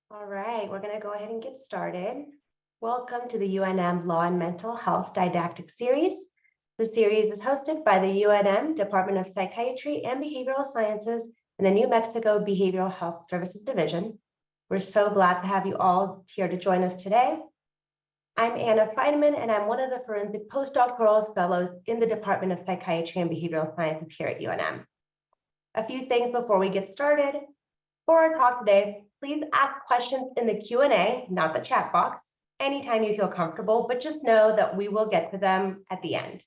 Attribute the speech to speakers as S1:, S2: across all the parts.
S1: All right, we're going to go ahead and get started. Welcome to the UNM Law and Mental Health Didactic Series. The series is hosted by the UNM Department of Psychiatry and Behavioral Sciences and the New Mexico Behavioral Health Services Division. We're so glad to have you all here to join us today. I'm Anna Friedman, and I'm one of the forensic postdoctoral fellows in the Department of Psychiatry and Behavioral Sciences here at UNM. A few things before we get started. For our talk today, please ask questions in the Q&A, not the chat box, anytime you feel comfortable, but just know that we will get to them at the end.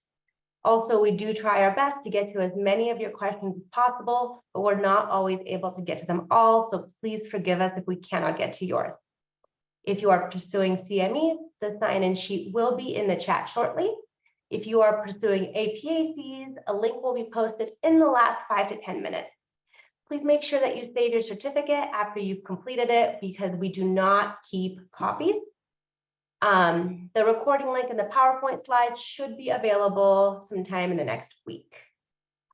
S1: Also, we do try our best to get to as many of your questions as possible, but we're not always able to get to them all, so please forgive us if we cannot get to yours. If you are pursuing CME, the sign-in sheet will be in the chat shortly. If you are pursuing APACs, a link will be posted in the last 5 to 10 minutes. Please make sure that you save your certificate after you've completed it because we do not keep copies. The recording link and the PowerPoint slides should be available sometime in the next week.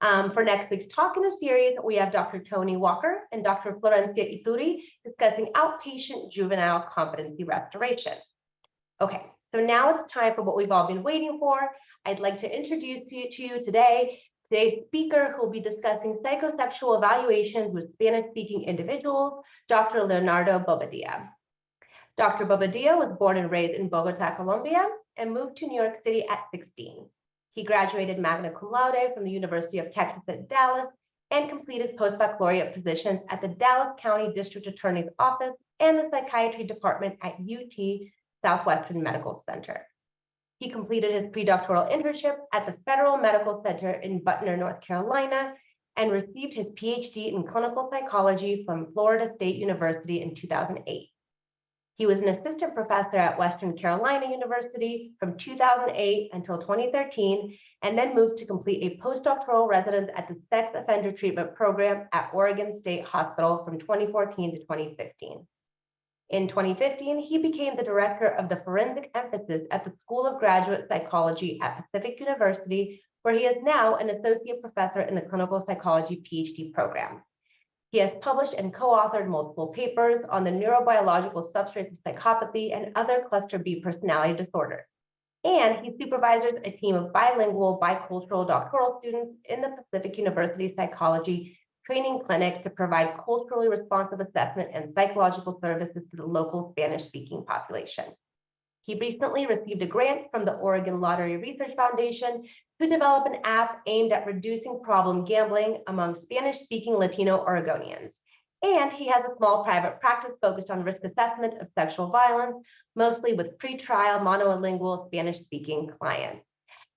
S1: For next week's talk in the series, we have Dr. Tony Walker and Dr. Florencia Ituri discussing outpatient juvenile competency restoration. Okay, so now it's time for what we've all been waiting for. I'd like to introduce you to today's speaker who will be discussing psychosexual evaluations with Spanish-speaking individuals, Dr. Leonardo Bobadilla. Dr. Bobadilla was born and raised in Bogotá, Colombia, and moved to New York City at 16. He graduated Magna Cum Laude from the University of Texas at Dallas and completed post-baccalaureate positions at the Dallas County District Attorney's Office and the Psychiatry Department at UT Southwestern Medical Center. He completed his pre-doctoral internship at the Federal Medical Center in Butner, North Carolina, and received his Ph.D. in clinical psychology from Florida State University in 2008. He was an assistant professor at Western Carolina University from 2008 until 2013, and then moved to complete a postdoctoral residence at the Sex Offender Treatment Program at Oregon State Hospital from 2014 to 2015. In 2015, he became the director of the forensic emphasis at the School of Graduate Psychology at Pacific University, where he is now an associate professor in the clinical psychology Ph.D. program. He has published and co-authored multiple papers on the neurobiological substrates of psychopathy and other cluster B personality disorders. And he supervises a team of bilingual, bicultural doctoral students in the Pacific University Psychology Training Clinic to provide culturally responsive assessment and psychological services to the local Spanish-speaking population. He recently received a grant from the Oregon Lottery Research Foundation to develop an app aimed at reducing problem gambling among Spanish-speaking Latino Oregonians. And he has a small private practice focused on risk assessment of sexual violence, mostly with pre-trial monolingual Spanish-speaking clients.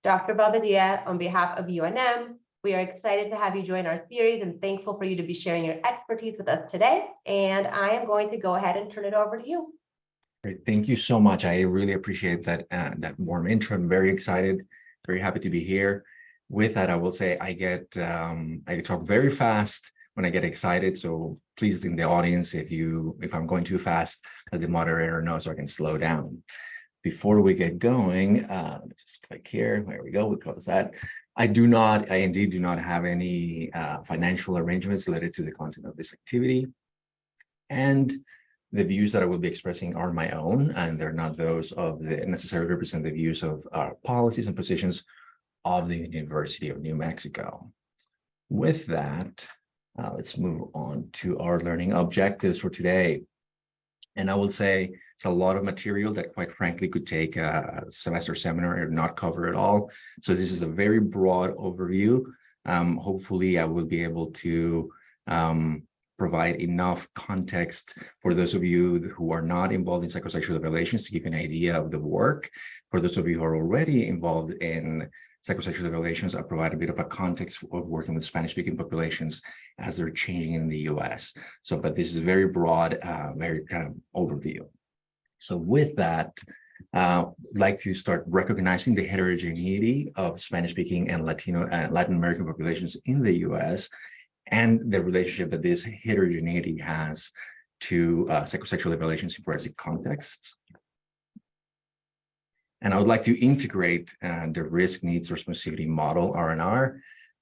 S1: Dr. Bobadilla, on behalf of UNM, we are excited to have you join our series and thankful for you to be sharing your expertise with us today. And I am going to go ahead and turn it over to you.
S2: Great. Thank you so much. I really appreciate that warm intro. I'm very excited, very happy to be here. With that, I will say I talk very fast when I get excited. So please, in the audience, if I'm going too fast, let the moderator know so I can slow down. Before we get going, let me just click here. There we go. We close that. I indeed do not have any financial arrangements related to the content of this activity. And the views that I will be expressing are my own, and they're not those of the necessarily represent the views of our policies and positions of the University of New Mexico. With that, let's move on to our learning objectives for today. And I will say it's a lot of material that, quite frankly, could take a semester seminar and not cover it all. So this is a very broad overview. Hopefully, I will be able to provide enough context for those of you who are not involved in psychosexual evaluations to give an idea of the work. For those of you who are already involved in psychosexual evaluations, I'll provide a bit of a context of working with Spanish-speaking populations as they're changing in the US. But this is a very broad, very kind of overview. So with that, I'd like to start recognizing the heterogeneity of Spanish-speaking and Latin American populations in the US, and the relationship that this heterogeneity has to psychosexual evaluations in forensic contexts. And I would like to integrate the risk, needs, responsivity model, R&R,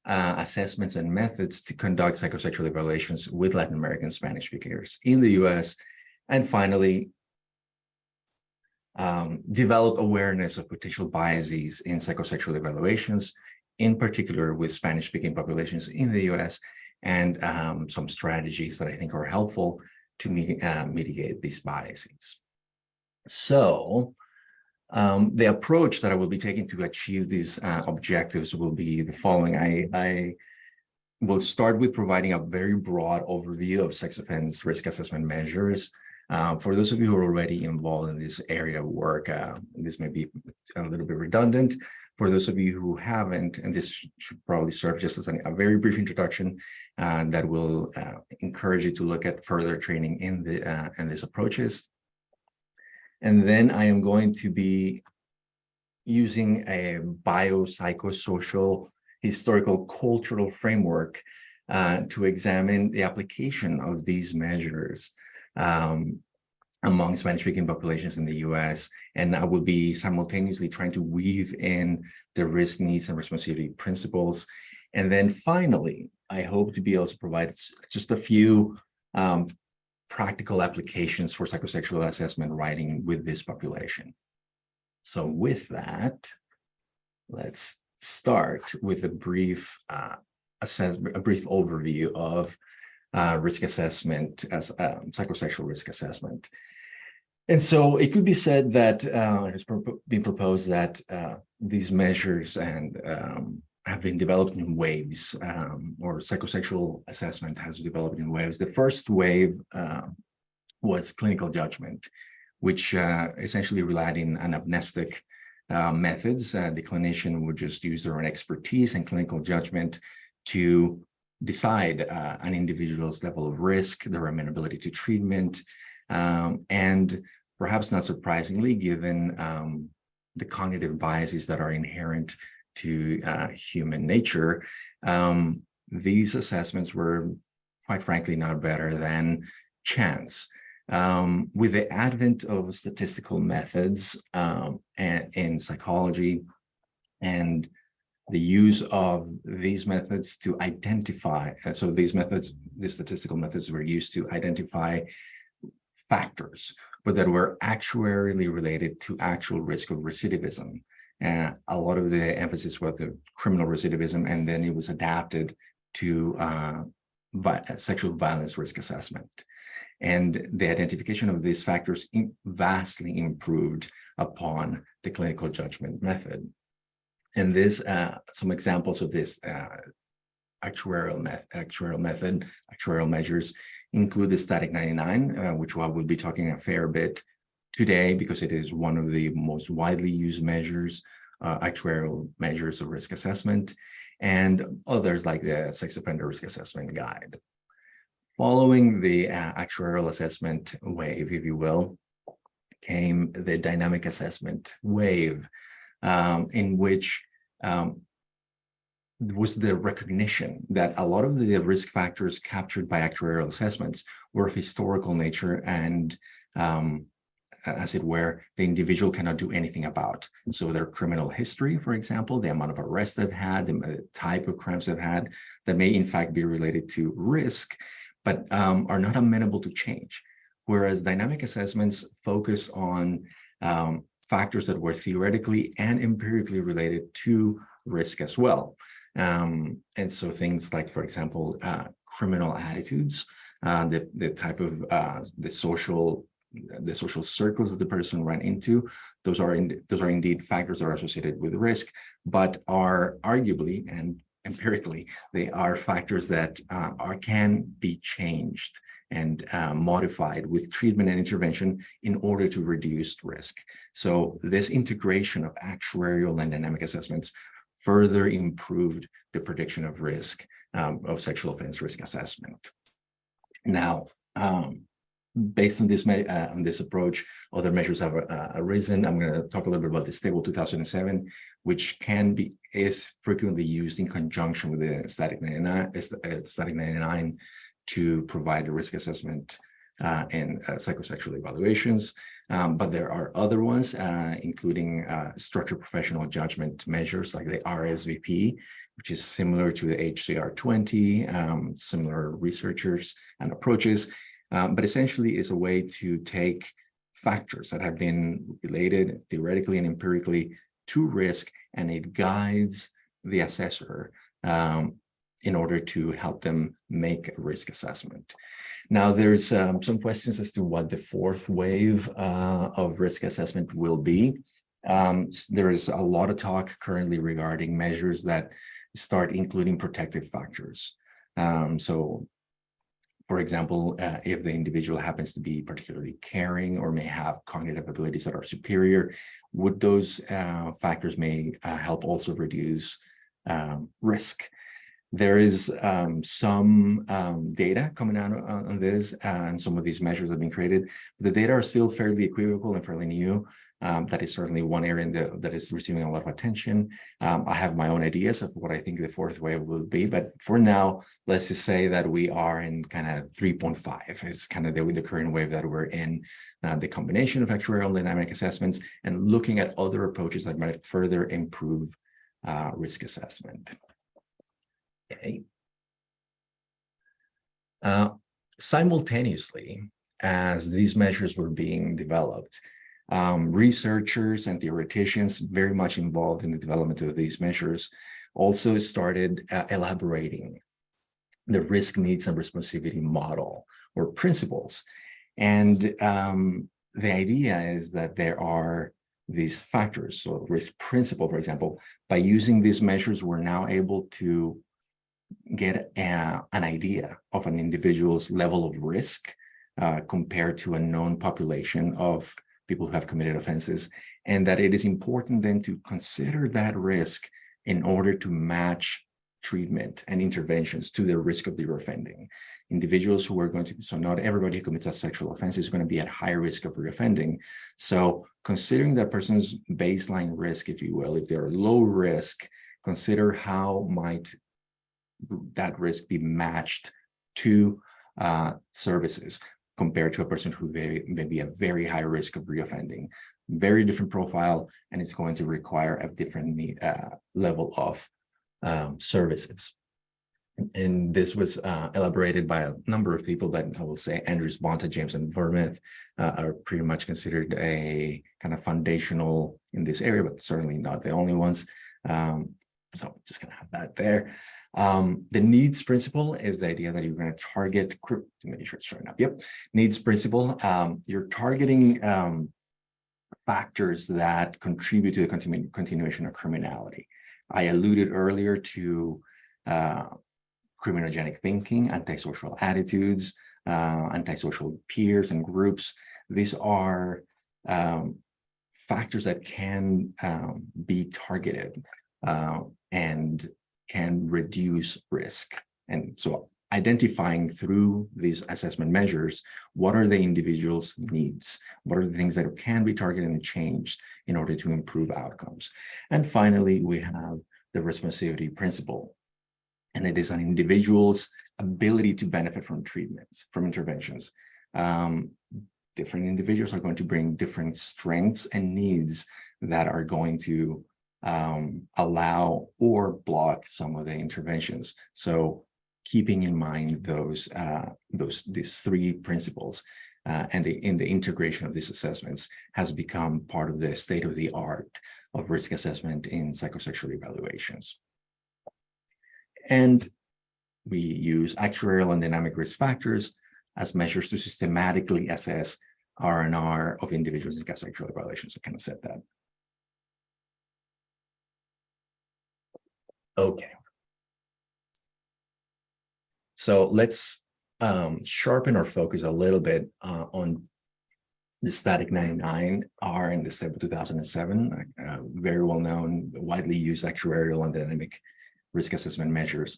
S2: assessments and methods to conduct psychosexual evaluations with Latin American Spanish speakers in the US And finally, develop awareness of potential biases in psychosexual evaluations, in particular with Spanish-speaking populations in the US, and some strategies that I think are helpful to mitigate these biases. So the approach that I will be taking to achieve these objectives will be the following. I will start with providing a very broad overview of sex offense risk assessment measures. For those of you who are already involved in this area of work, this may be a little bit redundant. For those of you who haven't, and this should probably serve just as a very brief introduction that will encourage you to look at further training in these approaches. And then I am going to be using a biopsychosocial historical cultural framework to examine the application of these measures among Spanish-speaking populations in the US. And I will be simultaneously trying to weave in the risk, needs, and responsibility principles. And then finally, I hope to be able to provide just a few practical applications for psychosexual assessment writing with this population. So with that, let's start with a brief overview of risk assessment as psychosexual risk assessment. And so it could be said that it has been proposed that these measures have been developed in waves, or psychosexual assessment has developed in waves. The first wave was clinical judgment, which essentially relied in anamnestic methods. The clinician would just use their own expertise and clinical judgment to decide an individual's level of risk, their amenability to treatment, and perhaps not surprisingly, given the cognitive biases that are inherent to human nature, these assessments were, quite frankly, not better than chance. With the advent of statistical methods in psychology and the use of these methods to identify, so these statistical methods were used to identify factors, but that were actuarially related to actual risk of recidivism. A lot of the emphasis was the criminal recidivism, and then it was adapted to sexual violence risk assessment. And the identification of these factors vastly improved upon the clinical judgment method. And this, some examples of this actuarial measures include the static 99, which I will be talking a fair bit today because it is one of the most widely used measures, actuarial measures of risk assessment, and others like the Sex Offender Risk Assessment Guide. Following the actuarial assessment wave, if you will, came the dynamic assessment wave, in which was the recognition that a lot of the risk factors captured by actuarial assessments were of historical nature and, as it were, the individual cannot do anything about. So their criminal history, for example, the amount of arrests they've had, the type of crimes they've had, that may in fact be related to risk, but are not amenable to change. Whereas dynamic assessments focus on factors that were theoretically and empirically related to risk as well. And so things like, for example, criminal attitudes, the type of the social circles that the person ran into, those are indeed factors that are associated with risk, but are arguably and empirically, they are factors that can be changed and modified with treatment and intervention in order to reduce risk. So this integration of actuarial and dynamic assessments further improved the prediction of risk of sexual offense risk assessment. Now, based on this approach, other measures have arisen. I'm going to talk a little bit about the Stable 2007, which is frequently used in conjunction with the static 99 to provide a risk assessment in psychosexual evaluations. But there are other ones, including structured professional judgment measures like the RSVP, which is similar to the HCR20, similar researchers and approaches. but essentially is a way to take factors that have been related theoretically and empirically to risk, and it guides the assessor in order to help them make a risk assessment. Now, there's some questions as to what the fourth wave of risk assessment will be. There is a lot of talk currently regarding measures that start including protective factors. So, for example, if the individual happens to be particularly caring or may have cognitive abilities that are superior, would those factors may help also reduce risk. There is some data coming out on this, and some of these measures have been created. The data are still fairly equivocal and fairly new. That is certainly one area that is receiving a lot of attention. I have my own ideas of what I think the fourth wave will be, but for now, let's just say that we are in kind of 3.5 is kind of the current wave that we're in. The combination of actuarial dynamic assessments and looking at other approaches that might further improve risk assessment. Okay. Simultaneously, as these measures were being developed, researchers and theoreticians very much involved in the development of these measures also started elaborating the risk, needs, and responsivity model or principles. And the idea is that there are these factors. So risk principle, for example, by using these measures, we're now able to get an idea of an individual's level of risk compared to a known population of people who have committed offenses, and that it is important then to consider that risk in order to match treatment and interventions to the risk of the reoffending. Individuals who are going to, so not everybody who commits a sexual offense is going to be at high risk of reoffending. So considering that person's baseline risk, if you will, if they're low risk, consider how might that risk be matched to services compared to a person who may be at very high risk of reoffending. Very different profile, and it's going to require a different level of services. And this was elaborated by a number of people that I will say Andrews, Bonta, James, and Vermeth are pretty much considered a kind of foundational in this area, but certainly not the only ones. So I'm just going to have that there. The needs principle is the idea that you're going to target, to make sure it's showing up. Yep. Needs principle. You're targeting factors that contribute to the continuation of criminality. I alluded earlier to criminogenic thinking, antisocial attitudes, antisocial peers and groups. These are factors that can be targeted and can reduce risk. And so identifying through these assessment measures, what are the individual's needs? What are the things that can be targeted and changed in order to improve outcomes? And finally, we have the responsivity principle. And it is an individual's ability to benefit from treatments, from interventions. Different individuals are going to bring different strengths and needs that are going to allow or block some of the interventions. So keeping in mind these three principles and in the integration of these assessments has become part of the state-of-the-art of risk assessment in psychosexual evaluations. And we use actuarial and dynamic risk factors as measures to systematically assess R&R of individuals in psychosexual evaluations. I kind of said that. Okay. So let's sharpen our focus a little bit on the Static 99R and the STEP 2007, very well known, widely used actuarial and dynamic risk assessment measures.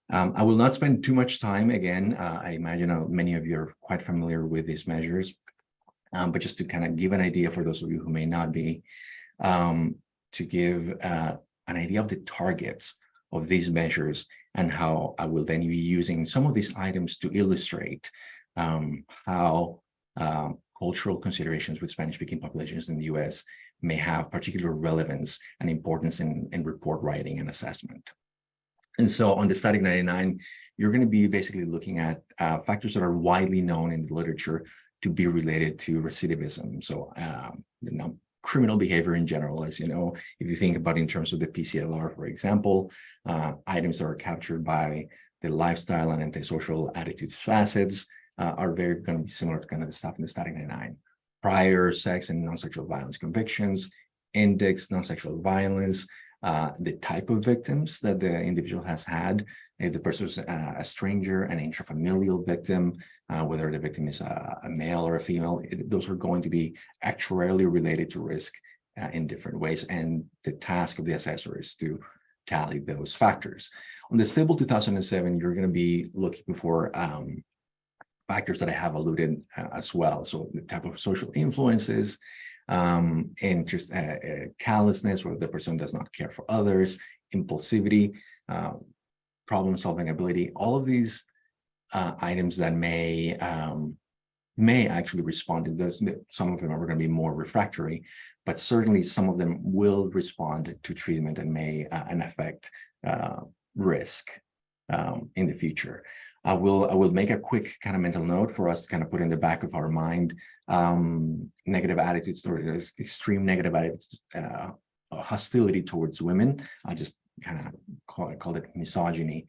S2: I will not spend too much time. Again, I imagine many of you are quite familiar with these measures, but just to kind of give an idea for those of you who may not be, to give an idea of the targets of these measures and how I will then be using some of these items to illustrate how cultural considerations with Spanish-speaking populations in the US may have particular relevance and importance in report writing and assessment. And so on the Static 99, you're going to be basically looking at factors that are widely known in the literature to be related to recidivism. So criminal behavior in general, as you know, if you think about in terms of the PCLR, for example, items that are captured by the lifestyle and antisocial attitudes facets are very going to be similar to kind of the stuff in the Static 99. Prior sex and non-sexual violence convictions, index non-sexual violence, the type of victims that the individual has had, if the person is a stranger, an intrafamilial victim, whether the victim is a male or a female, those are going to be actuarially related to risk in different ways. And the task of the assessor is to tally those factors. On the Stable 2007, you're going to be looking for factors that I have alluded as well. So the type of social influences, interest, callousness, where the person does not care for others, impulsivity, problem-solving ability, all of these items that may actually respond to those. Some of them are going to be more refractory, but certainly some of them will respond to treatment and may and affect risk in the future. I will make a quick kind of mental note for us to kind of put in the back of our mind. Negative attitudes or extreme negative attitudes, hostility towards women. I just kind of call it misogyny,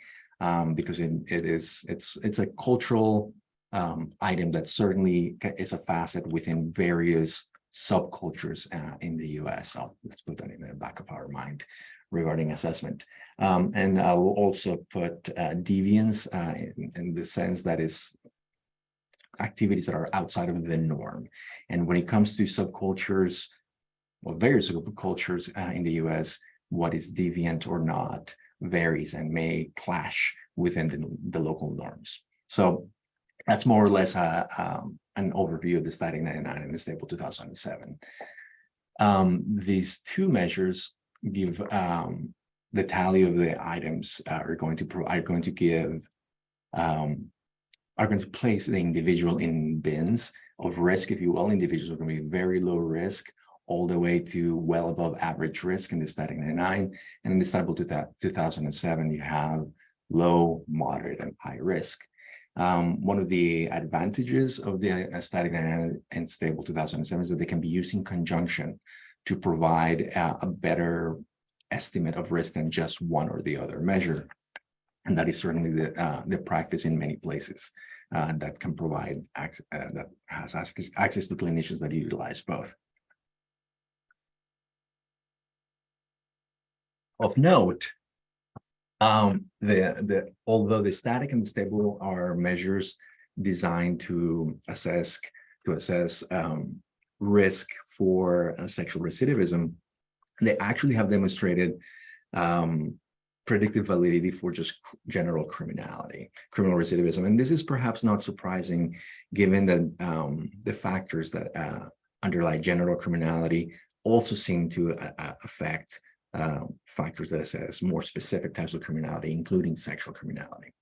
S2: because it's a cultural item that certainly is a facet within various subcultures in the US. So let's put that in the back of our mind regarding assessment. And I will also put deviance in the sense that is activities that are outside of the norm. And when it comes to subcultures, or various subcultures in the US, what is deviant or not varies and may clash within the local norms. So that's more or less an overview of the Static 99 and the Stable 2007. These two measures give the tally of the items are going to place the individual in bins of risk, if you will. Individuals are going to be very low risk, all the way to well above average risk in the Static 99. And in the Stable 2007, you have low, moderate, and high risk. One of the advantages of the Static 99 and Stable 2007 is that they can be used in conjunction to provide a better estimate of risk than just one or the other measure. And that is certainly the practice in many places that can provide access, that has access to clinicians that utilize both. Of note, although the static and the stable are measures designed to assess risk for sexual recidivism, they actually have demonstrated predictive validity for just general criminal recidivism. And this is perhaps not surprising, given that the factors that underlie general criminality also seem to affect factors that assess more specific types of criminality, including sexual criminality.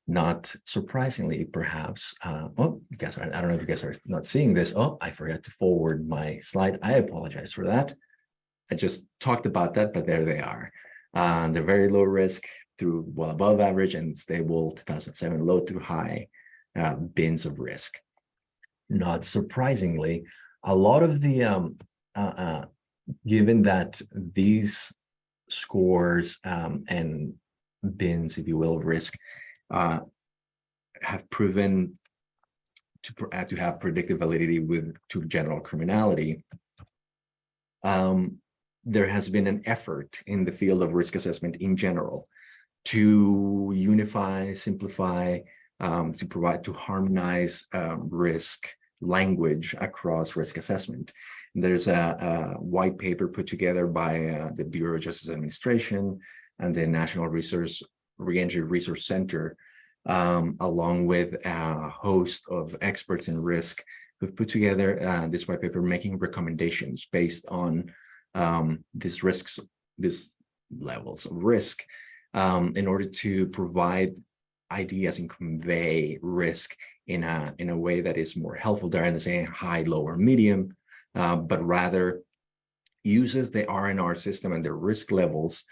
S2: Not surprisingly, perhaps, oh, you guys I don't know if you guys are not seeing this. Oh, I forgot to forward my slide. I apologize for that. I just talked about that, but there they are. They're very low risk through well above average, and stable 2007 low to high bins of risk. Not surprisingly, a lot of the given that these scores and bins, if you will, of risk have proven to have predictive validity to general criminality, there has been an effort in the field of risk assessment in general to unify, simplify, to harmonize risk language across risk assessment. There's a white paper put together by the Bureau of Justice Administration and the National Reentry Resource Center, along with a host of experts in risk, who've put together this white paper making recommendations based on these levels of risk in order to provide ideas and convey risk in a way that is more helpful. There in the saying high, low, or medium, but rather uses the R&R system and their risk levels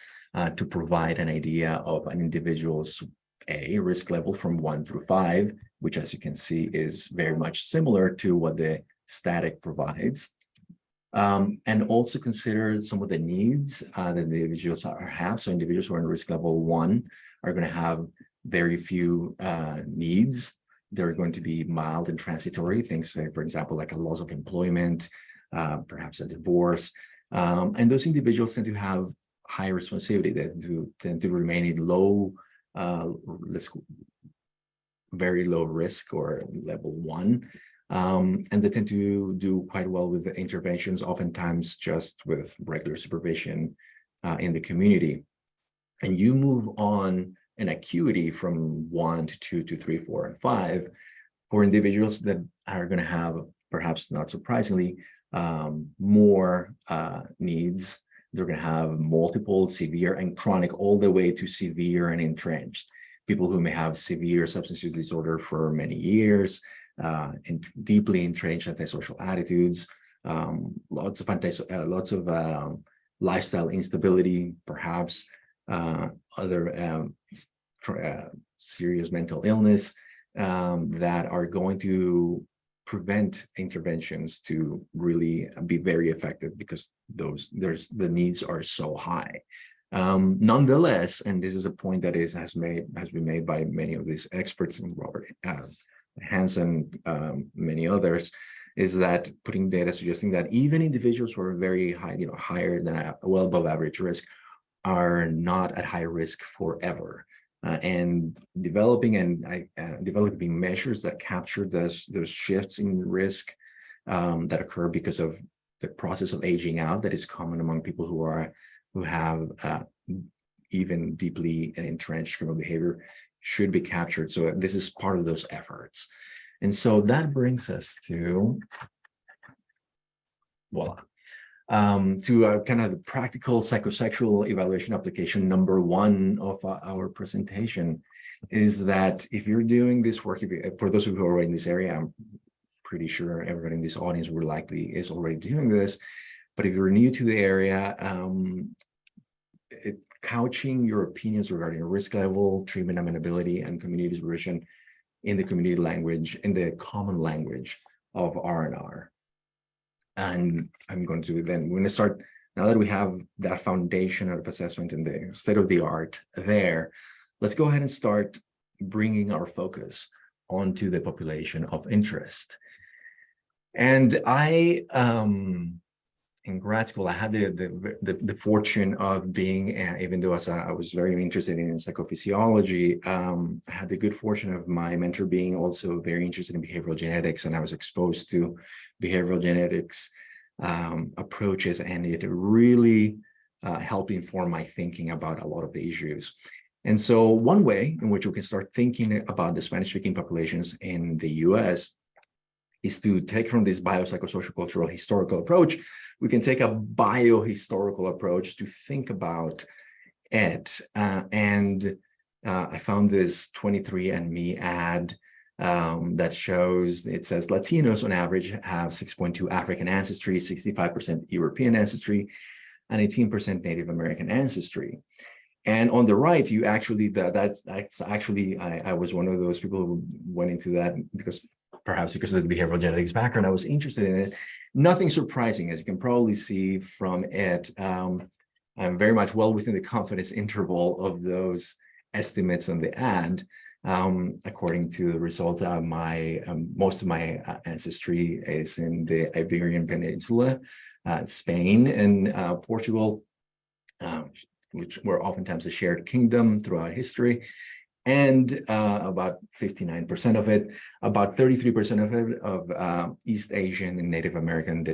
S2: to provide an idea of an individual's A risk level from 1 through 5, which as you can see is very much similar to what the static provides. And also consider some of the needs that the individuals have. So individuals who are in risk level 1 are going to have very few needs. They're going to be mild and transitory, things like, for example, like a loss of employment, perhaps a divorce. And those individuals tend to have high responsivity. They tend to remain in low risk, very low risk or level 1. And they tend to do quite well with the interventions, oftentimes just with regular supervision in the community. And you move on in acuity from 1 to 2 to 3, 4, and 5 for individuals that are going to have, perhaps not surprisingly, more needs. They're going to have multiple, severe, and chronic, all the way to severe and entrenched. People who may have severe substance use disorder for many years, and deeply entrenched antisocial attitudes, lots of lifestyle instability, perhaps other serious mental illness that are going to prevent interventions to really be very effective because the needs are so high. Nonetheless, and this is a point that has been made by many of these experts, and Robert Hansen, many others, is that putting data suggesting that even individuals who are very high, higher than well above average risk, are not at high risk forever. And developing measures that capture those shifts in risk that occur because of the process of aging out that is common among people who have even deeply entrenched criminal behavior should be captured. So this is part of those efforts. And so that brings us to, voila, to kind of the practical psychosexual evaluation application number 1 of our presentation, is that if you're doing this work, for those who are in this area, I'm pretty sure everybody in this audience is already doing this, but if you're new to the area, couching your opinions regarding risk level, treatment amenability, and community supervision in the community language, in the common language of R&R. And we're going to start, now that we have that foundation of assessment in the state of the art there, let's go ahead and start bringing our focus onto the population of interest. And I, in grad school, I had the fortune of being, even though I was very interested in psychophysiology, I had the good fortune of my mentor being also very interested in behavioral genetics, and I was exposed to behavioral genetics approaches, and it really helped inform my thinking about a lot of the issues. And so one way in which we can start thinking about the Spanish-speaking populations in the US is to take from this biopsychosocial cultural historical approach, we can take a biohistorical approach to think about it. I found this 23andMe ad that shows, it says Latinos on average have 6.2 African ancestry, 65% European ancestry, and 18% Native American ancestry. And on the right, you actually, I was one of those people who went into that perhaps because of the behavioral genetics background, I was interested in it. Nothing surprising, as you can probably see from it. I'm very much well within the confidence interval of those estimates on the ad. According to the results, most of my ancestry is in the Iberian Peninsula, Spain and Portugal, which were oftentimes a shared kingdom throughout history. And about 59% of it, about 33% of it of East Asian and Native American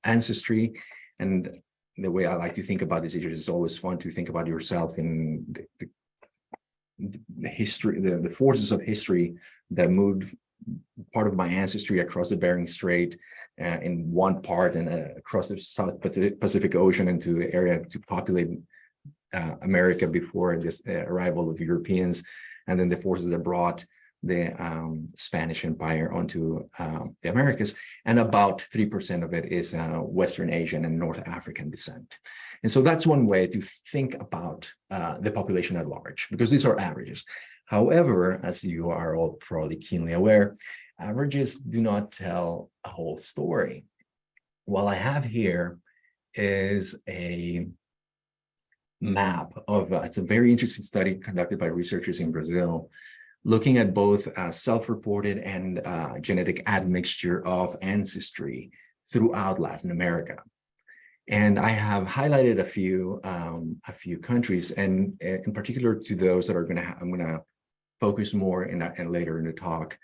S2: ancestry. And the way I like to think about this issue is always fun to think about yourself in the history, the forces of history that moved part of my ancestry across the Bering Strait in one part, and across the South Pacific Ocean into the area to populate America before this arrival of Europeans, and then the forces that brought the Spanish Empire onto the Americas, and about 3% of it is Western Asian and North African descent. And so that's one way to think about the population at large, because these are averages. However, as you are all probably keenly aware, averages do not tell a whole story. What I have here is a map of, it's a very interesting study conducted by researchers in Brazil, looking at both self-reported and genetic admixture of ancestry throughout Latin America. And I have highlighted a few countries, and in particular to those that are I'm gonna focus more in later in the talk,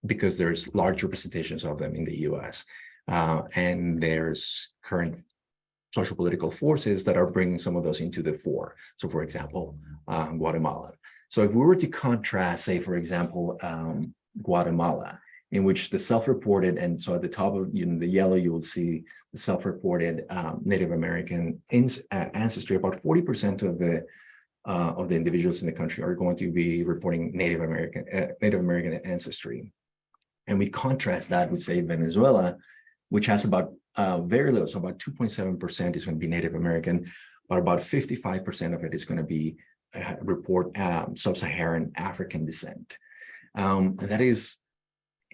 S2: because there's large representations of them in the US. And there's current social political forces that are bringing some of those into the fore. So for example, Guatemala. So if we were to contrast, say, for example, Guatemala, in which the self-reported, and so at the top of the yellow, you will see the self-reported Native American ancestry. About 40% of the individuals in the country are going to be reporting Native American ancestry. And we contrast that with, say, Venezuela, which has about very little, so about 2.7% is going to be Native American, but about 55% of it is going to be report sub-Saharan African descent. And that is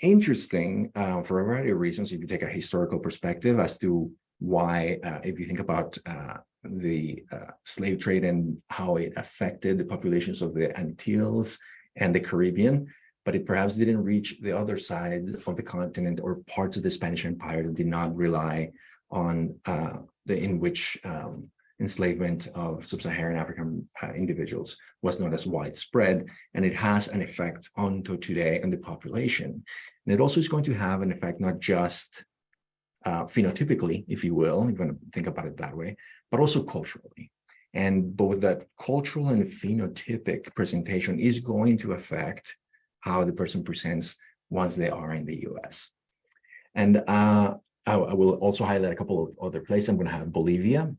S2: interesting for a variety of reasons if you take a historical perspective as to why, if you think about the slave trade and how it affected the populations of the Antilles and the Caribbean, but it perhaps didn't reach the other side of the continent or parts of the Spanish Empire that did not rely on enslavement of sub-Saharan African individuals was not as widespread, and it has an effect onto today on the population. And it also is going to have an effect not just phenotypically, if you will, if you want to think about it that way, but also culturally. And both that cultural and phenotypic presentation is going to affect how the person presents once they are in the US. And I will also highlight a couple of other places. I'm going to have Bolivia,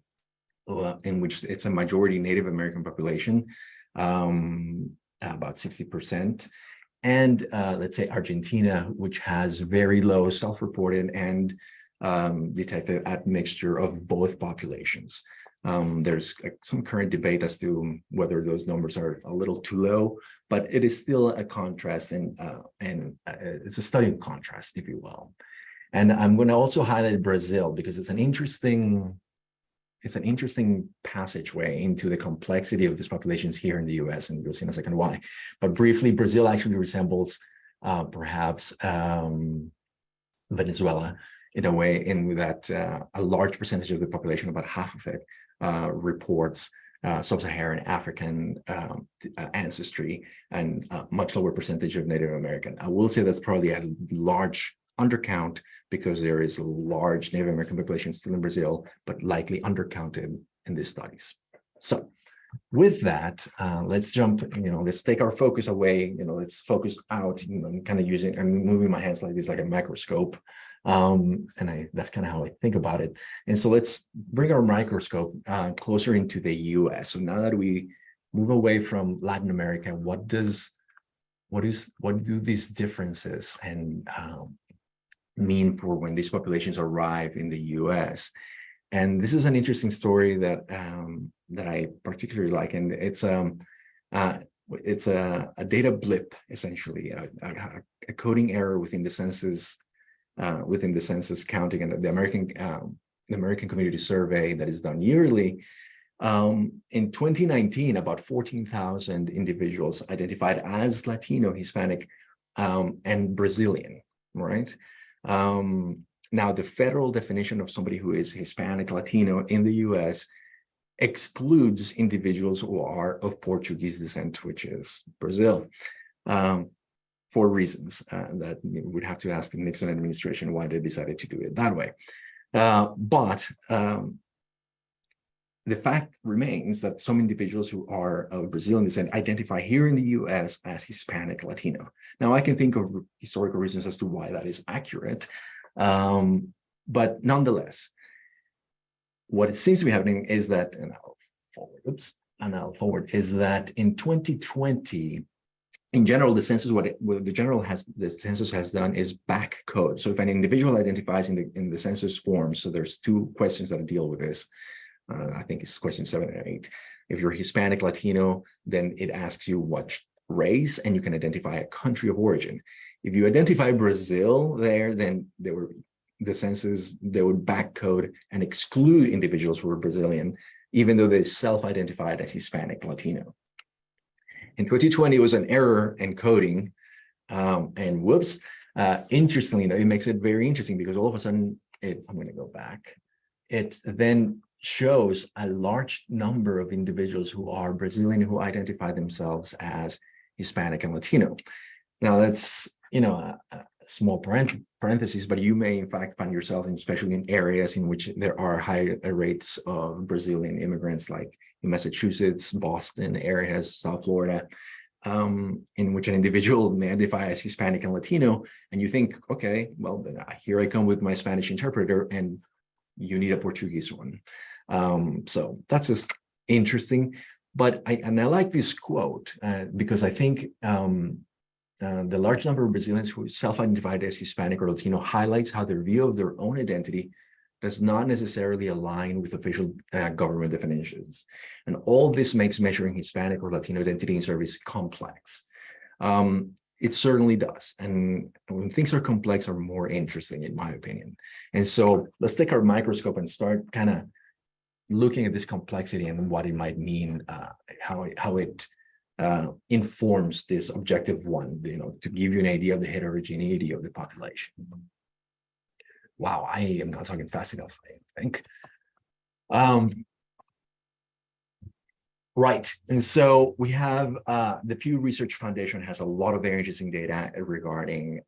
S2: in which it's a majority Native American population, about 60%. And let's say Argentina, which has very low self-reported and detected admixture of both populations. There's some current debate as to whether those numbers are a little too low, but it is still a contrast, and it's a study of contrast, if you will. And I'm going to also highlight Brazil because it's an interesting passageway into the complexity of these populations here in the US, and you'll see in a second why. But briefly, Brazil actually resembles perhaps Venezuela in a way, in that a large percentage of the population, about half of it, reports sub-Saharan African ancestry, and a much lower percentage of Native American. I will say that's probably a large undercount because there is a large Native American population still in Brazil, but likely undercounted in these studies. So with that, let's jump, let's take our focus away, let's focus out, I'm kind of I'm moving my hands like this, like a microscope. That's kind of how I think about it. And so let's bring our microscope closer into the US. So now that we move away from Latin America, what do these differences and mean for when these populations arrive in the US? And this is an interesting story that that I particularly like, and it's a data blip, essentially, a coding error within the census counting, and the American Community Survey that is done yearly. In 2019, about 14,000 individuals identified as Latino, Hispanic, and Brazilian, right? Now, the federal definition of somebody who is Hispanic, Latino in the US excludes individuals who are of Portuguese descent, which is Brazil, for reasons that we would have to ask the Nixon administration why they decided to do it that way. But the fact remains that some individuals who are of Brazilian descent identify here in the US as Hispanic Latino. Now, I can think of historical reasons as to why that is accurate. But nonetheless, what it seems to be happening is that, and I'll forward, is that in 2020, in general, the census, the census has done is back code. So if an individual identifies in the census form, so there's two questions that deal with this. I think it's question 7 and 8. If you're Hispanic Latino, then it asks you what race, and you can identify a country of origin. If you identify Brazil there, then the census, they would backcode and exclude individuals who were Brazilian, even though they self-identified as Hispanic Latino. In 2020, it was an error encoding, and whoops. Interestingly, it makes it very interesting because all of a sudden, I'm going to go back. It then shows a large number of individuals who are Brazilian who identify themselves as Hispanic and Latino. Now that's, a small parenthesis, but you may in fact find yourself especially in areas in which there are high rates of Brazilian immigrants, like in Massachusetts, Boston areas, South Florida, in which an individual may identify as Hispanic and Latino, and you think, okay, well, then here I come with my Spanish interpreter, and you need a Portuguese one. So that's just interesting. But I like this quote because I think the large number of Brazilians who self-identified as Hispanic or Latino highlights how their view of their own identity does not necessarily align with official government definitions. And all this makes measuring Hispanic or Latino identity in service complex. It certainly does. And when things are complex, are more interesting, in my opinion. And so let's take our microscope and start kind of looking at this complexity and what it might mean, how it informs this objective one, to give you an idea of the heterogeneity of the population. Wow, I am not talking fast enough, I think. Right, and so we have the Pew Research Foundation has a lot of very interesting data regarding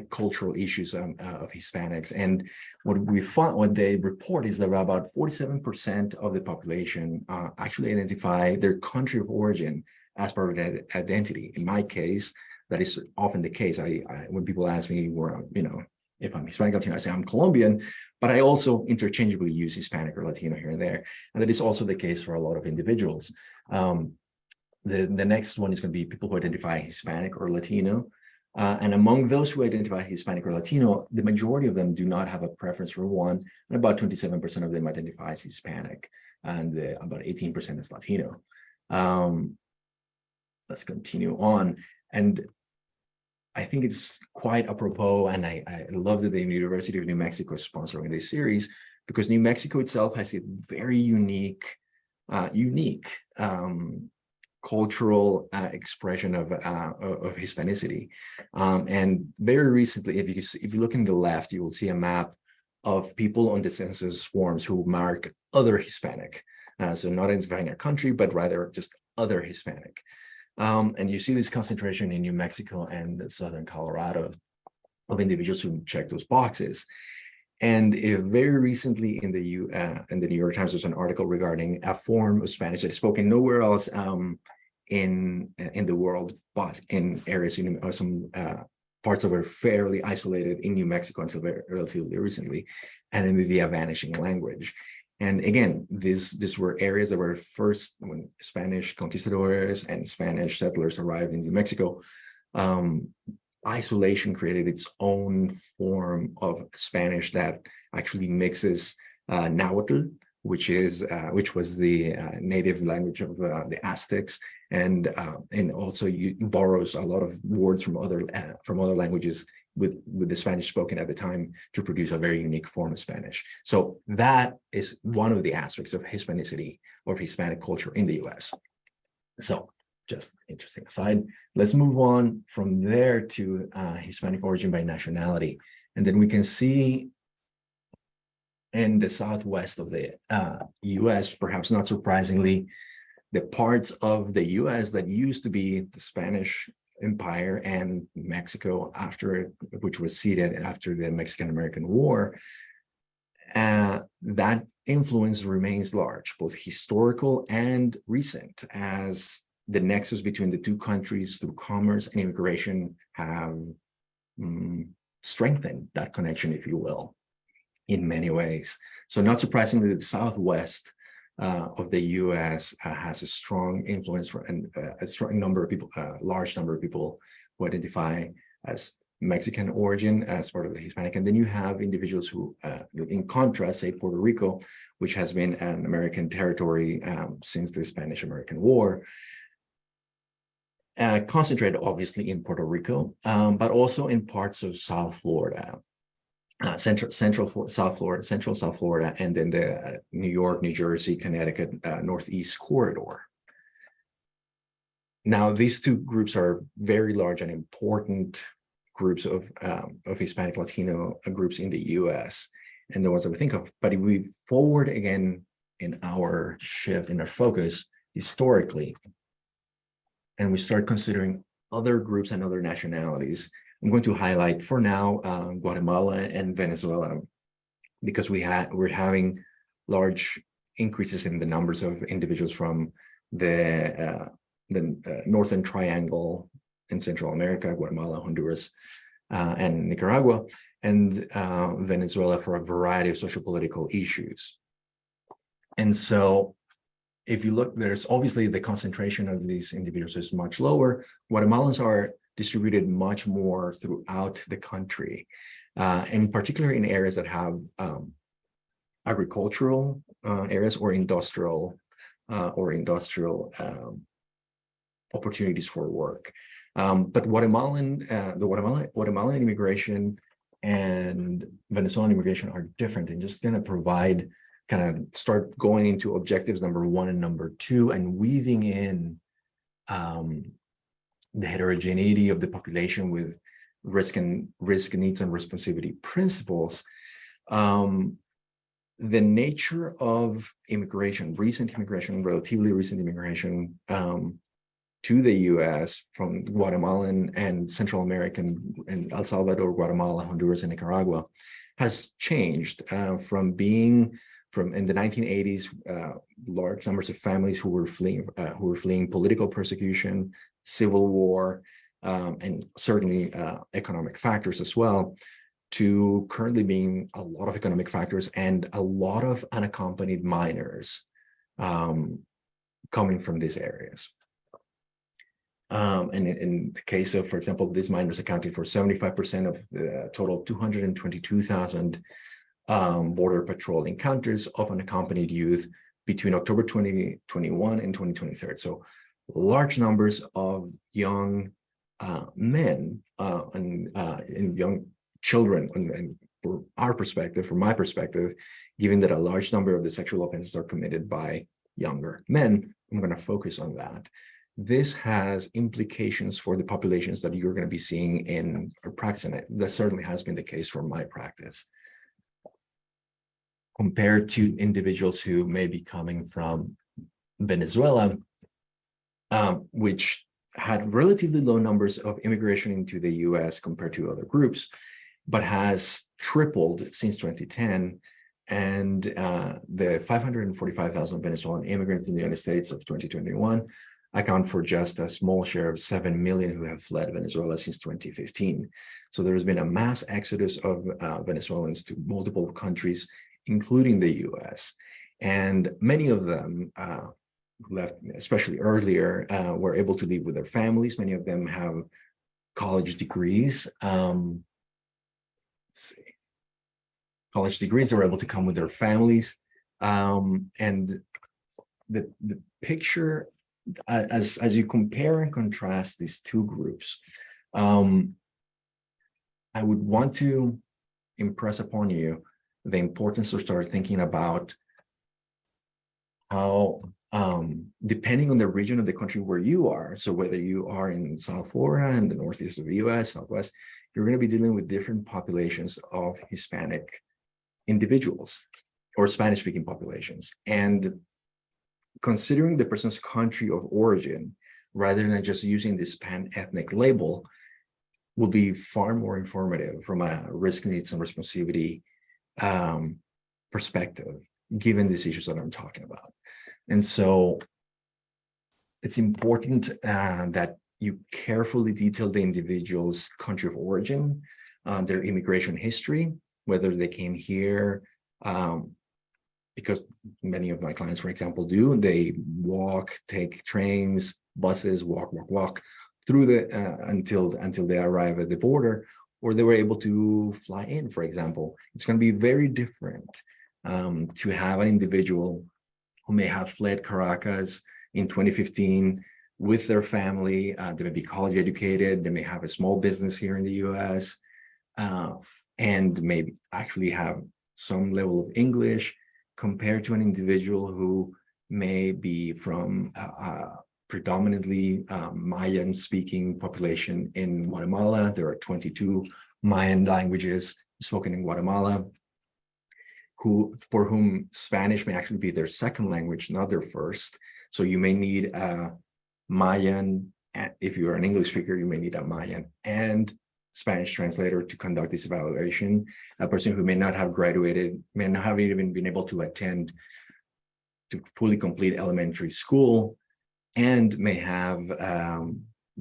S2: cultural issues of Hispanics, and what they report is that about 47% of the population actually identify their country of origin as part of their identity. In my case, that is often the case. When people ask me where, if I'm Hispanic Latino, I say I'm Colombian, but I also interchangeably use Hispanic or Latino here and there, and that is also the case for a lot of individuals. The next one is going to be people who identify Hispanic or Latino. And among those who identify Hispanic or Latino, the majority of them do not have a preference for one, and about 27% of them identify as Hispanic, and about 18% as Latino. Let's continue on. And I think it's quite apropos, and I love that the University of New Mexico is sponsoring this series, because New Mexico itself has a very unique cultural expression of Hispanicity. And very recently, if you look in the left, you will see a map of people on the census forms who mark other Hispanic. So not identifying a country, but rather just other Hispanic. And you see this concentration in New Mexico and southern Colorado of individuals who check those boxes. And very recently in the New York Times, there's an article regarding a form of Spanish that is spoken nowhere else in the world, but in areas some parts of it fairly isolated in New Mexico until relatively recently, and it may be a vanishing language. And again, these were areas that were first when Spanish conquistadores and Spanish settlers arrived in New Mexico. Isolation created its own form of Spanish that actually mixes Nahuatl, which was the native language of the Aztecs, and also borrows a lot of words from other languages with the Spanish spoken at the time to produce a very unique form of Spanish. So that is one of the aspects of Hispanicity or Hispanic culture in the U.S. So just interesting aside. Let's move on from there to Hispanic origin by nationality. And then we can see in the southwest of the U.S., perhaps not surprisingly, the parts of the U.S. that used to be the Spanish Empire and Mexico, which was ceded after the Mexican-American War, that influence remains large, both historical and recent, as the nexus between the two countries through commerce and immigration have strengthened that connection, if you will, in many ways. So not surprisingly, the Southwest of the U.S. has a strong influence and a strong number of people, a large number of people who identify as Mexican origin as part of the Hispanic. And then you have individuals who, in contrast, say Puerto Rico, which has been an American territory since the Spanish-American War, concentrated obviously in Puerto Rico, but also in parts of South Florida, South Florida, Central South Florida, and then the New York, New Jersey, Connecticut, Northeast corridor. Now, these two groups are very large and important groups of Hispanic Latino groups in the US, and the ones that we think of. But if we forward again in our shift, in our focus historically, and we start considering other groups and other nationalities, I'm going to highlight for now Guatemala and Venezuela, because we're having large increases in the numbers of individuals from the Northern Triangle in Central America, Guatemala, Honduras, and Nicaragua, and Venezuela for a variety of social-political issues. And so if you look, there's obviously the concentration of these individuals is much lower. Guatemalans are distributed much more throughout the country, in particular in areas that have agricultural areas or industrial opportunities for work. But the Guatemalan immigration and Venezuelan immigration are different, and just going to provide, kind of start going into objectives number 1 and number 2, and weaving in the heterogeneity of the population with risk, needs, and responsibility principles. The nature of immigration, relatively recent immigration to the US from Guatemalan and Central American and El Salvador, Guatemala, Honduras, and Nicaragua has changed from being in the 1980s, large numbers of families who were fleeing political persecution, civil war, and certainly economic factors as well, to currently being a lot of economic factors and a lot of unaccompanied minors coming from these areas. And in the case of, for example, these minors accounted for 75% of the total 222,000 Border Patrol encounters of unaccompanied youth between October 2021 and 2023. So large numbers of young men and young children, and from my perspective, given that a large number of the sexual offenses are committed by younger men, I'm going to focus on that. This has implications for the populations that you're going to be seeing in our practice, and that certainly has been the case for my practice, compared to individuals who may be coming from Venezuela, which had relatively low numbers of immigration into the US compared to other groups, but has tripled since 2010. And the 545,000 Venezuelan immigrants in the United States of 2021 account for just a small share of 7 million who have fled Venezuela since 2015. So there has been a mass exodus of Venezuelans to multiple countries, including the US. And many of them left, especially earlier, were able to leave with their families. Many of them have college degrees. College degrees, they were able to come with their families. And the picture, as you compare and contrast these two groups, I would want to impress upon you the importance of start thinking about how, depending on the region of the country where you are, so whether you are in South Florida and the northeast of the US, Southwest, you're going to be dealing with different populations of Hispanic individuals or Spanish-speaking populations. And considering the person's country of origin, rather than just using this pan-ethnic label, will be far more informative from a risk, needs, and responsibility perspective, given these issues that I'm talking about. And so it's important that you carefully detail the individual's country of origin, their immigration history, whether they came here, because many of my clients, for example, they walk, take trains, buses, walk through the until they arrive at the border, or they were able to fly in, for example. It's going to be very different to have an individual who may have fled Caracas in 2015 with their family. They may be college educated, they may have a small business here in the US, and maybe actually have some level of English, compared to an individual who may be from predominantly Mayan-speaking population in Guatemala. There are 22 Mayan languages spoken in Guatemala, for whom Spanish may actually be their second language, not their first. So you may need a Mayan, if you're an English speaker, you may need a Mayan and Spanish translator to conduct this evaluation. A person who may not have graduated, may not have even been able to attend to fully complete elementary school, and may have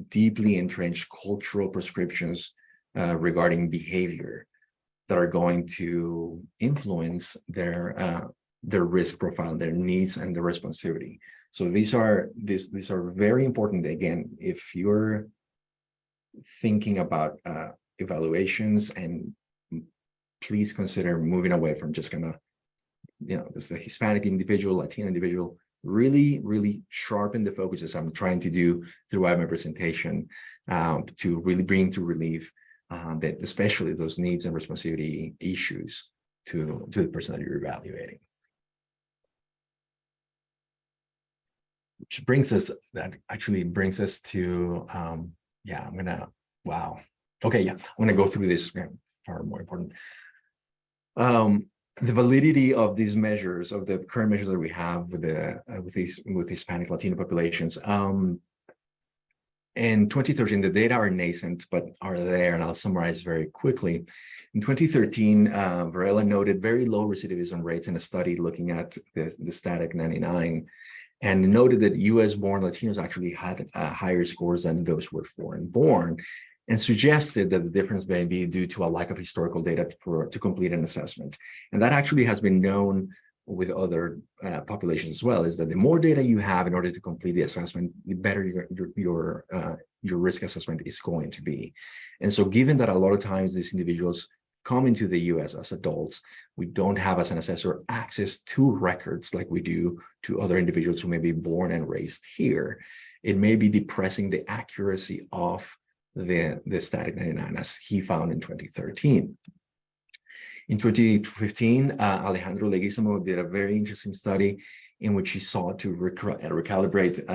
S2: deeply entrenched cultural prescriptions regarding behavior that are going to influence their risk profile, their needs, and their responsivity. So these are very important. Again, if you're thinking about evaluations, and please consider moving away from just gonna, this the Hispanic individual, Latino individual, really sharpen the focus, as I'm trying to do throughout my presentation, to really bring to relief that especially those needs and responsivity issues to the person that you're evaluating. Which brings us to, I'm gonna go through this, far more important. The validity of these measures, of the current measures that we have with Hispanic Latino populations. In 2013, the data are nascent, but are there, and I'll summarize very quickly. In 2013, Varela noted very low recidivism rates in a study looking at the static 99, and noted that US-born Latinos actually had higher scores than those who were foreign-born, and suggested that the difference may be due to a lack of historical data to complete an assessment. And that actually has been known with other populations as well, is that the more data you have in order to complete the assessment, the better your risk assessment is going to be. And so given that a lot of times these individuals come into the US as adults, we don't have, as an assessor, access to records like we do to other individuals who may be born and raised here. It may be depressing the accuracy of the static 99, as he found in 2013. In 2015, Alejandro Leguizamo did a very interesting study in which he sought to recalibrate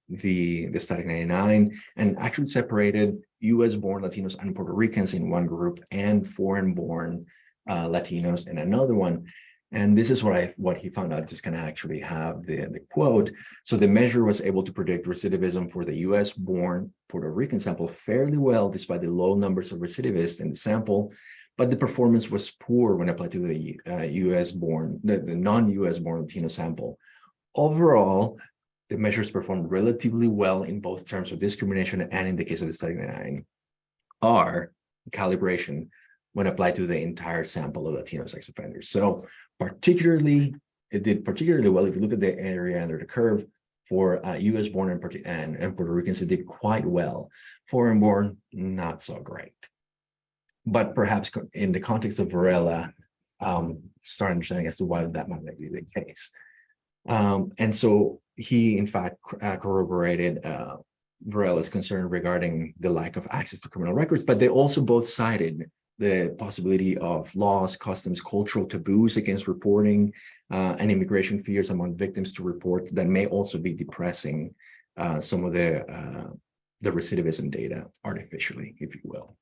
S2: the static 99, and actually separated US-born Latinos and Puerto Ricans in one group and foreign-born Latinos in another one. And this is what he found out. Just going to actually have the quote. So the measure was able to predict recidivism for the US-born Puerto Rican sample fairly well, despite the low numbers of recidivists in the sample. But the performance was poor when applied to the the non-US-born Latino sample. Overall, the measures performed relatively well in both terms of discrimination and, in the case of the study 99, R, calibration, when applied to the entire sample of Latino sex offenders. So it did particularly well. If you look at the area under the curve, for US-born and Puerto Ricans, it did quite well. Foreign-born, not so great. But perhaps in the context of Varela, start understanding as to why that might be the case. And so he, in fact, corroborated Varela's concern regarding the lack of access to criminal records, but they also both cited the possibility of laws, customs, cultural taboos against reporting, and immigration fears among victims to report that may also be depressing some of the recidivism data artificially, if you will.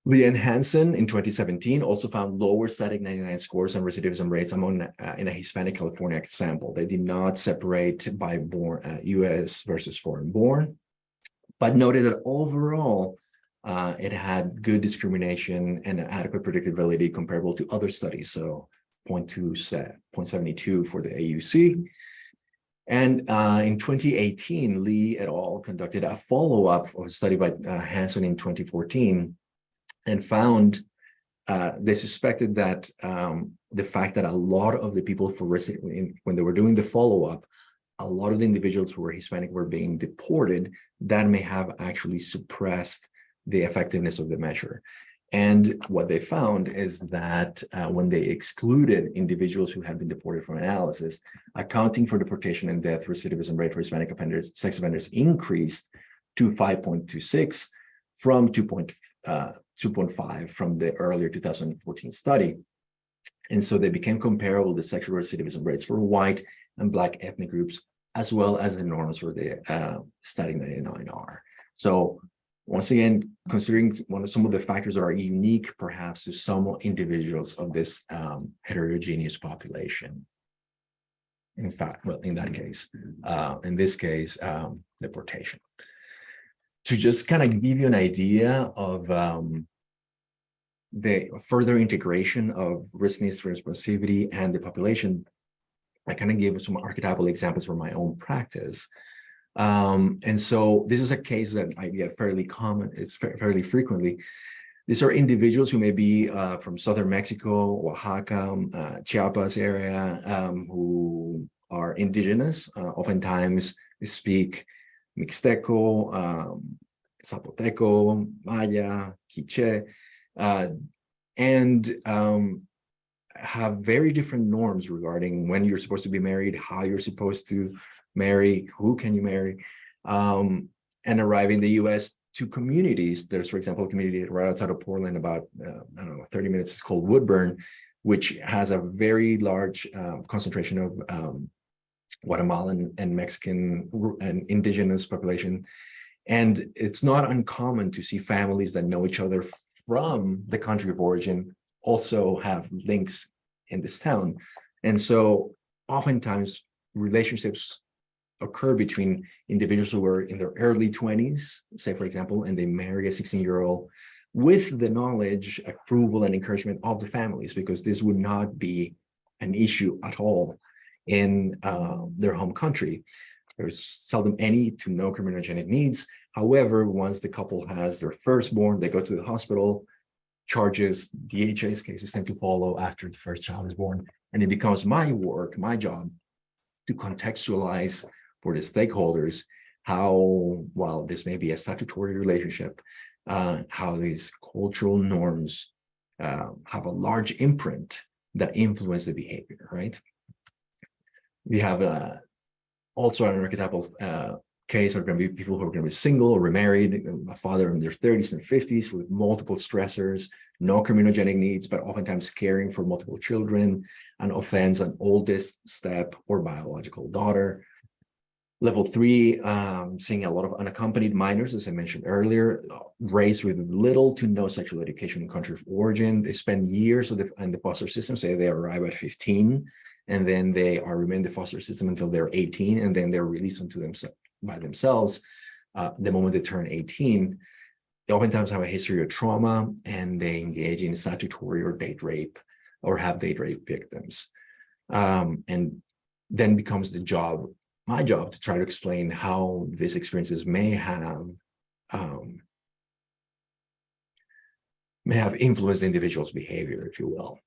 S2: Leanne Hansen in 2017 also found lower static 99 scores and recidivism rates among in a Hispanic California sample. They did not separate by US versus foreign-born, but noted that overall it had good discrimination and adequate predictability comparable to other studies. So 0.72 for the AUC. And in 2018, Lee et al. Conducted a follow-up of a study by Hansen in 2014, and found they suspected that the fact that a lot of the people when they were doing the follow-up, a lot of the individuals who were Hispanic were being deported, that may have actually suppressed the effectiveness of the measure. And what they found is that when they excluded individuals who had been deported from analysis, accounting for deportation and death recidivism rate for Hispanic offenders, sex offenders increased to 5.26 from 2.5 from the earlier 2014 study. And so they became comparable to sexual recidivism rates for white and Black ethnic groups, as well as the norms for the Study 99R. So once again, considering some of the factors that are unique perhaps to some individuals of this heterogeneous population. In fact, well, in this case, deportation. To just kind of give you an idea of the further integration of risk-needs for responsivity and the population, I kind of gave some archetypal examples from my own practice. And so this is a case that I get fairly frequently. These are individuals who may be from southern Mexico, Oaxaca, Chiapas area, who are indigenous. Oftentimes they speak Mixteco, Zapoteco, Maya, Quiche, and have very different norms regarding when you're supposed to be married, how you're supposed to marry, who can you marry, and arrive in the U.S. to communities. There's, for example, a community right outside of Portland, about, I don't know, 30 minutes, it's called Woodburn, which has a very large concentration of Guatemalan and Mexican and indigenous population. And it's not uncommon to see families that know each other from the country of origin also have links in this town. And so oftentimes relationships occur between individuals who are in their early 20s, say, for example, and they marry a 16-year-old with the knowledge, approval, and encouragement of the families, because this would not be an issue at all in their home country. There's seldom any to no criminogenic needs. However, once the couple has their firstborn, they go to the hospital, charges, DHA's cases tend to follow after the first child is born. And it becomes my work, my job, to contextualize for the stakeholders how, while this may be a statutory relationship, how these cultural norms have a large imprint that influence the behavior, right? We have also an archetypal case are going to be people who are going to be single or remarried, a father in their 30s and 50s with multiple stressors, no criminogenic needs, but oftentimes caring for multiple children, and offends an oldest step or biological daughter. Level 3, seeing a lot of unaccompanied minors, as I mentioned earlier, raised with little to no sexual education in country of origin. They spend years in the foster system, say they arrive at 15, and then they remain in the foster system until they're 18, and then they're released by themselves the moment they turn 18. They oftentimes have a history of trauma, and they engage in statutory or date rape, or have date rape victims. And then becomes my job, to try to explain how these experiences may have influenced the individual's behavior, if you will.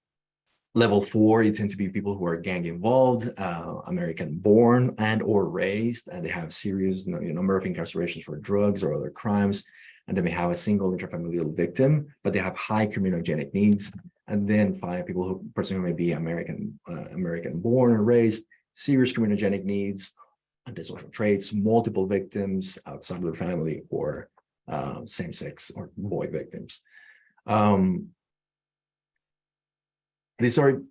S2: Level 4, you tend to be people who are gang involved, American born and or raised, and they have serious number of incarcerations for drugs or other crimes, and they may have a single intrafamilial victim, but they have high criminogenic needs. And then 5, person who may be American born and raised, serious criminogenic needs, antisocial traits, multiple victims outside of their family, or same-sex or boy victims. These are,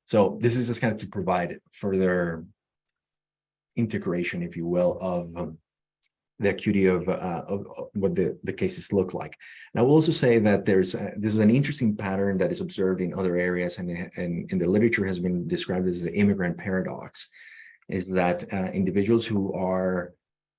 S2: so this is just kind of to provide further integration, if you will, of the acuity of what the cases look like. And I will also say that this is an interesting pattern that is observed in other areas, and in the literature has been described as the immigrant paradox, is that individuals who are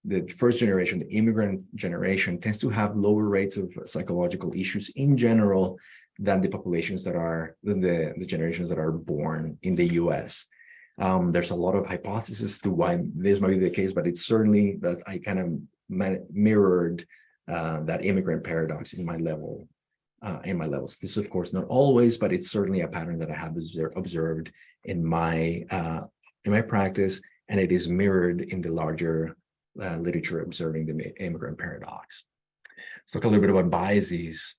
S2: the first generation, the immigrant generation, tends to have lower rates of psychological issues in general than the populations that are, the generations that are born in the US. There's a lot of hypotheses to why this might be the case, but it's certainly that I kind of mirrored that immigrant paradox in my levels. This is, of course, not always, but it's certainly a pattern that I have observed in my practice, and it is mirrored in the larger literature observing the immigrant paradox. Let's talk a little bit about biases.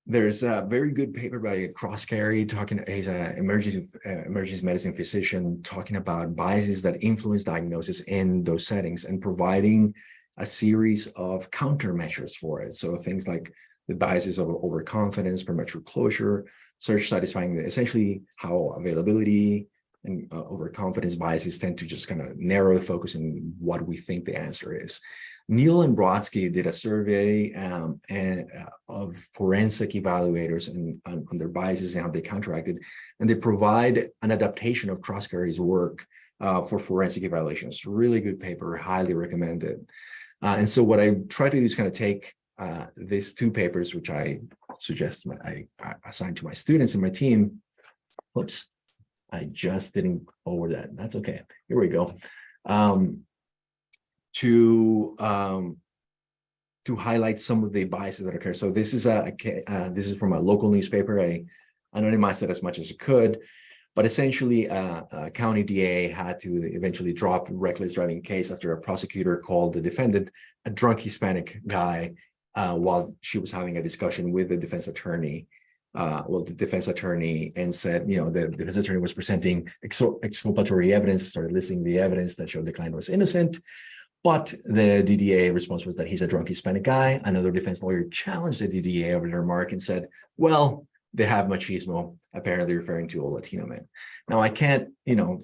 S2: There's a very good paper by Crosscarry talking. He's an emergency medicine physician talking about biases that influence diagnosis in those settings and providing a series of countermeasures for it. So things like the biases of overconfidence, premature closure, search satisfying, essentially how availability and overconfidence biases tend to just kind of narrow the focus in what we think the answer is. Neal and Brodsky did a survey of forensic evaluators and on their biases and how they counteracted, and they provide an adaptation of Crosscarry's work for forensic evaluations. Really good paper, highly recommended. And so what I try to do is kind of take these two papers, which I suggest I assign to my students and my team. Whoops, I just didn't over that. That's okay. Here we go. To highlight some of the biases that occur. So this is from a local newspaper. I anonymized it as much as I could, but essentially a county DA had to eventually drop a reckless driving case after a prosecutor called the defendant a drunk Hispanic guy while she was having a discussion with the defense attorney. The defense attorney and said, the defense attorney was presenting exculpatory evidence, started listing the evidence that showed the client was innocent. But the DDA response was that he's a drunk Hispanic guy. Another defense lawyer challenged the DDA over the remark and said, well, they have machismo, apparently referring to all Latino men. Now, I can't,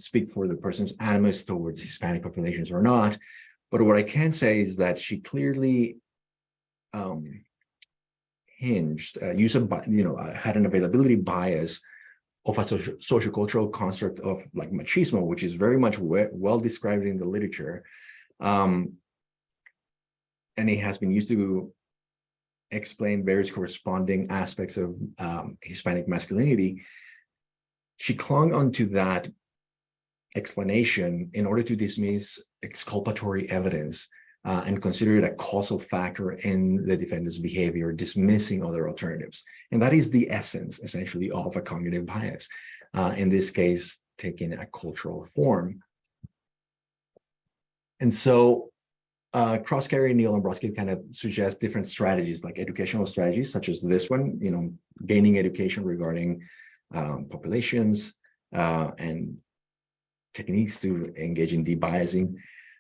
S2: speak for the person's animus towards Hispanic populations or not, but what I can say is that she clearly had an availability bias of a sociocultural construct of like machismo, which is very much well described in the literature. And it has been used to explain various corresponding aspects of Hispanic masculinity. She clung onto that explanation in order to dismiss exculpatory evidence and consider it a causal factor in the defendant's behavior, dismissing other alternatives. And that is the essence, essentially, of a cognitive bias, in this case, taking a cultural form. And so Crosscarry, Neal, and Brodsky kind of suggest different strategies, like educational strategies, such as this one, gaining education regarding populations and techniques to engage in debiasing,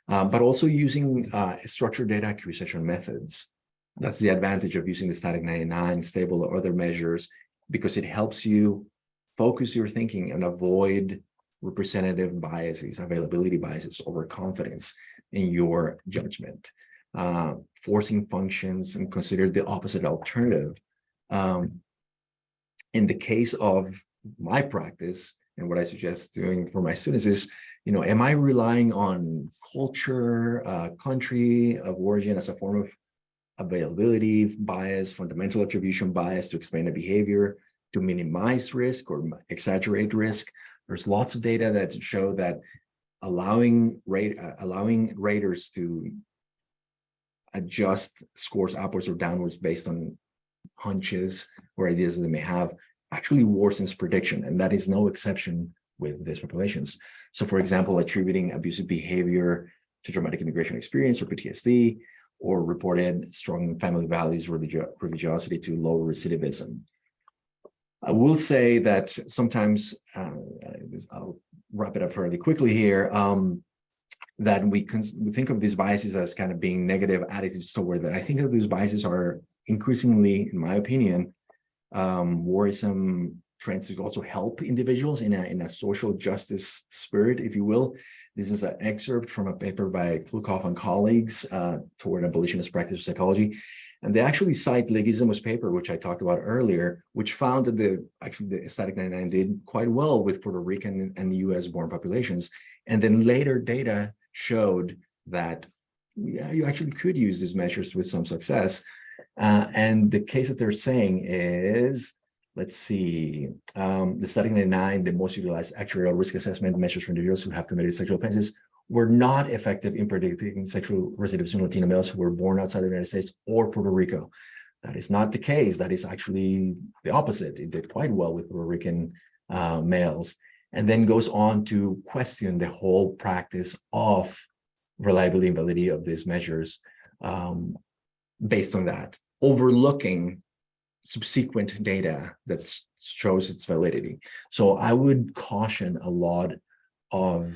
S2: but also using structured data acquisition methods. That's the advantage of using the static 99, stable, or other measures, because it helps you focus your thinking and avoid representative biases, availability biases, overconfidence in your judgment, forcing functions and consider the opposite alternative. In the case of my practice, and what I suggest doing for my students is, am I relying on culture, country of origin as a form of availability bias, fundamental attribution bias to explain a behavior, to minimize risk or exaggerate risk? There's lots of data that show that allowing raters to adjust scores upwards or downwards based on hunches or ideas that they may have actually worsens prediction, and that is no exception with these populations. So, for example, attributing abusive behavior to traumatic immigration experience or PTSD, or reported strong family values, religiosity to low recidivism. I will say that sometimes, I'll wrap it up fairly quickly here, that we think of these biases as kind of being negative attitudes toward that. I think that these biases are increasingly, in my opinion, worrisome trends to also help individuals in a social justice spirit, if you will. This is an excerpt from a paper by Klukov and colleagues toward abolitionist practice of psychology. And they actually cite Leguizamo's paper, which I talked about earlier, which found that the static 99 did quite well with Puerto Rican and US born populations. And then later data showed that you actually could use these measures with some success. And the case that they're saying is, let's see, the static 99, the most utilized actuarial risk assessment measures for individuals who have committed sexual offenses were not effective in predicting sexual recidivism in Latino males who were born outside the United States or Puerto Rico. That is not the case. That is actually the opposite. It did quite well with Puerto Rican males, and then goes on to question the whole practice of reliability and validity of these measures based on that, overlooking subsequent data that shows its validity. So I would caution a lot of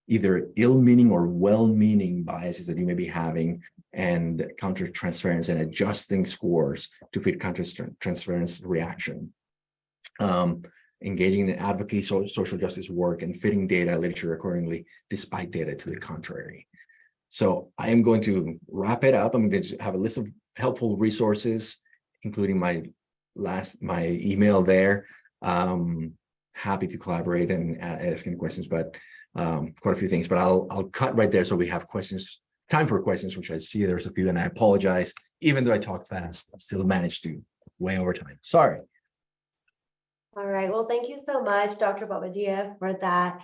S2: either ill-meaning or well-meaning biases that you may be having, and counter-transference and adjusting scores to fit counter-transference reaction. Engaging in advocacy, social justice work, and fitting data literature accordingly, despite data to the contrary. So I am going to wrap it up. I'm going to have a list of helpful resources, including my email there. Happy to collaborate and ask any questions, but quite a few things. But I'll cut right there so we have questions, time for questions, which I see there's a few, and I apologize. Even though I talk fast, I still managed to way over time. Sorry.
S1: All right. Well, thank you so much, Dr. Bobadilla, for that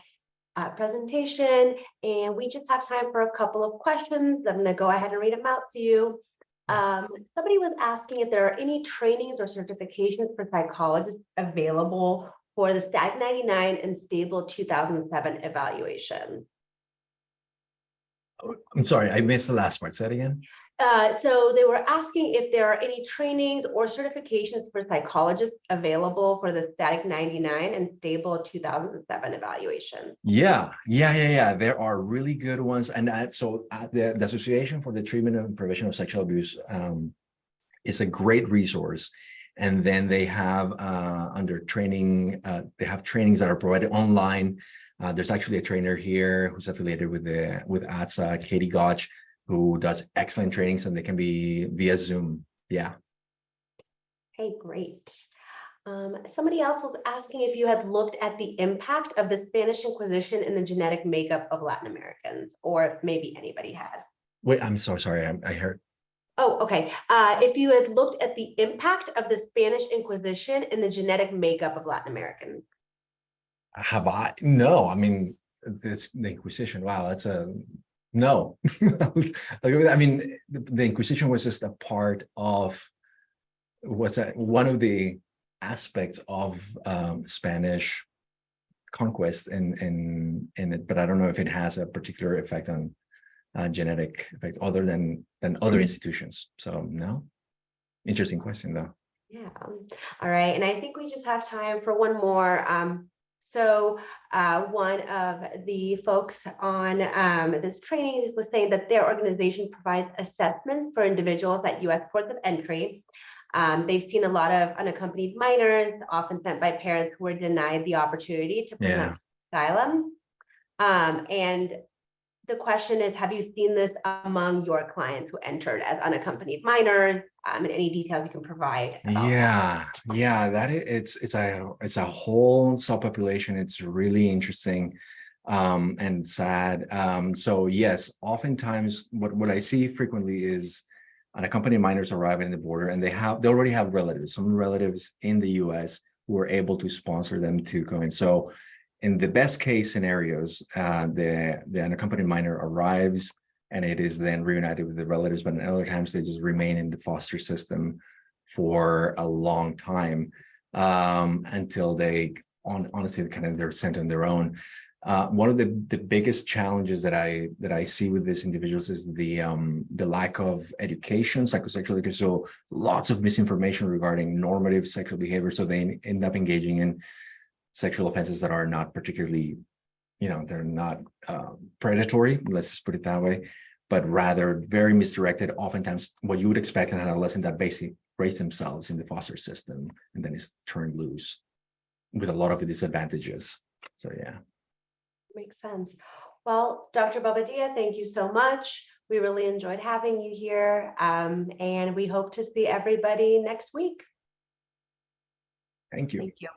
S1: presentation. And we just have time for a couple of questions. I'm going to go ahead and read them out to you. Somebody was asking if there are any trainings or certifications for psychologists available for the Static 99 and Stable 2007 evaluation.
S2: I'm sorry, I missed the last part. Say it again.
S1: So they were asking if there are any trainings or certifications for psychologists available for the Static 99 and Stable 2007 evaluation.
S2: Yeah. There are really good ones. And so the Association for the Treatment and Prevention of Sexual Abuse is a great resource. And then they have under training, they have trainings that are provided online. There's actually a trainer here who's affiliated with ATSA, Katie Gotch, who does excellent trainings, and they can be via Zoom. Yeah.
S1: Okay, great. Somebody else was asking if you had looked at the impact of the Spanish Inquisition in the genetic makeup of Latin Americans, or if maybe anybody had.
S2: Wait, I'm so sorry. I heard.
S1: Oh, okay. If you had looked at the impact of the Spanish Inquisition in the genetic makeup of Latin Americans.
S2: Have I? No, I mean, the Inquisition. Wow, that's a no. I mean, the Inquisition was just a part of one of the aspects of Spanish conquest in it, but I don't know if it has a particular effect on genetic effects other than other institutions. So no. Interesting question though.
S1: Yeah. All right. And I think we just have time for one more. So one of the folks on this training was saying that their organization provides assessments for individuals at U.S. ports of entry. They've seen a lot of unaccompanied minors, often sent by parents who were denied the opportunity to present asylum. And the question is, have you seen this among your clients who entered as unaccompanied minors? And any details you can provide about
S2: that it's a whole subpopulation. It's really interesting and sad. So yes, oftentimes what I see frequently is unaccompanied minors arriving in the border, and they already have relatives, some relatives in the US who are able to sponsor them to come in. So in the best case scenarios, the unaccompanied minor arrives and it is then reunited with the relatives, but in other times they just remain in the foster system for a long time until they, honestly, they're sent on their own. One of the biggest challenges that I see with these individuals is the lack of education, psychosexual education. So lots of misinformation regarding normative sexual behavior. So they end up engaging in sexual offenses that are not particularly, they're not predatory, let's just put it that way, but rather very misdirected. Oftentimes what you would expect an adolescent that basically raised themselves in the foster system and then is turned loose with a lot of the disadvantages. So yeah.
S1: Makes sense. Well, Dr. Bobadilla, thank you so much. We really enjoyed having you here, and we hope to see everybody next week.
S2: Thank you.
S1: Thank you.